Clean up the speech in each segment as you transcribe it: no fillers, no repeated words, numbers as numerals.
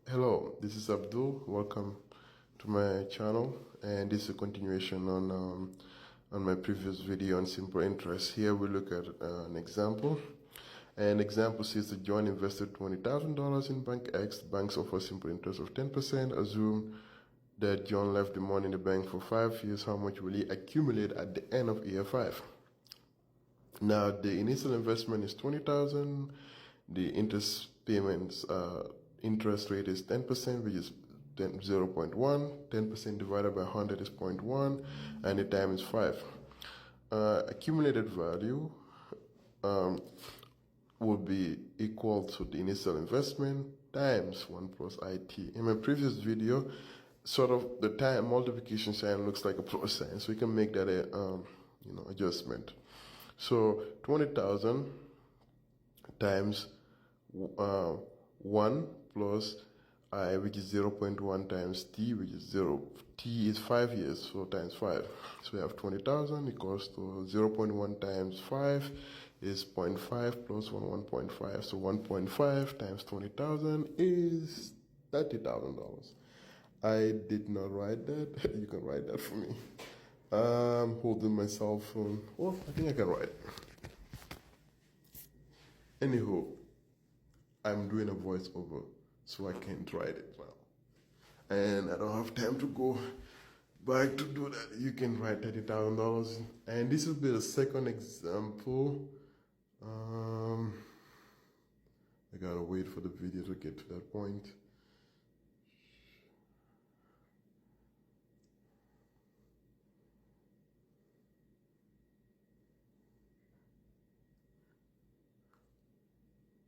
Hello, this is Abdul. Welcome to my channel, and this is a continuation on my previous video on simple interest. Here we look at an example. An example says that John invested $20,000 in Bank X. The banks offer simple interest of 10%. Assume that John left the money in the bank for 5 years. How much will he accumulate at the end of year 5? Now, the initial investment is $20,000. The interest rate is 10%, which is 0.1. 10% divided by 100 is 0.1, and the time is 5. Accumulated value will be equal to the initial investment times 1 plus IT. In my previous video, sort of the time multiplication sign looks like a plus sign, so we can make that a adjustment. So 20,000 times 1 plus I, which is 0.1 times t, which is 0. T is 5 years, so times 5. So we have 20,000 equals to 0.1 times 5 is 0.5 plus 1.5. So 1.5 times 20,000 is $30,000. I did not write that. You can write that for me. I'm holding my cell phone. Well, I think I can write. Anywho, I'm doing a voiceover, so I can't write it well. And I don't have time to go back to do that. You can write $30,000. And this will be the second example. I gotta wait for the video to get to that point.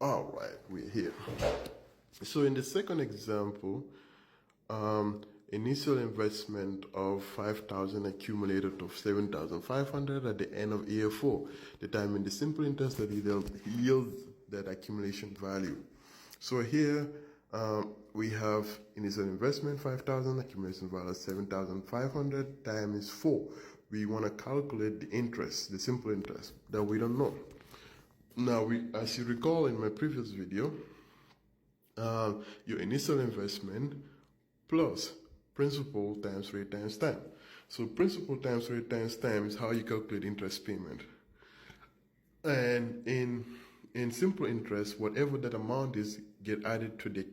All right, we're here. So in the second example, initial investment of 5,000 accumulated to 7,500 at the end of year 4, determine the simple interest that yields that accumulation value. So here we have initial investment 5,000, accumulation value 7,500 times 4. We want to calculate the interest, the simple interest that we don't know. Now, as you recall in my previous video, your initial investment plus principal times rate times time. So principal times rate times time is how you calculate interest payment. And in simple interest, whatever that amount is, get added to the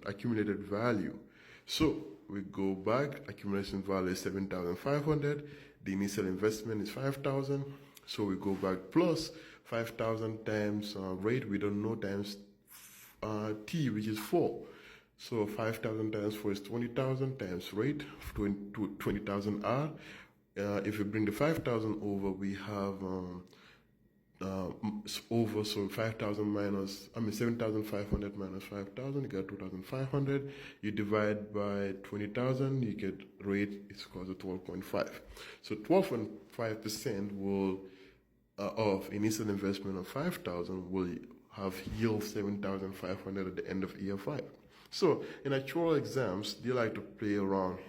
accumulated value. So we go back, accumulation value is 7,500, the initial investment is 5,000. So we go back plus 5,000 times rate, we don't know, times t, which is 4. So 5,000 times 4 is 20,000 times rate, 20,000 r. If we bring the 5,000 over, we have so 5,000 minus, 7,500 minus 5,000, you get 2,500. You divide by 20,000, you get rate is equal to 12.5. So 12.5% will of initial investment of 5,000 will have yield 7,500 at the end of year 5. So in actual exams, they like to play around.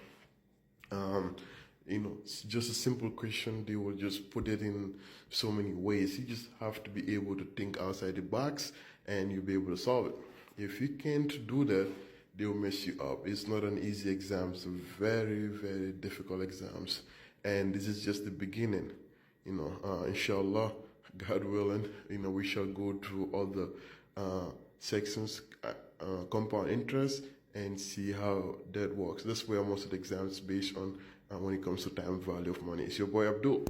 Just a simple question, they will just put it in so many ways. You just have to be able to think outside the box and you'll be able to solve it. If you can't do that, they will mess you up. It's not an easy exam. It's a very, very difficult exams. And this is just the beginning. Inshallah, God willing, we shall go through all the sections, compound interest, and see how that works. That's where most of the exams based on when it comes to time value of money. It's your boy Abdul.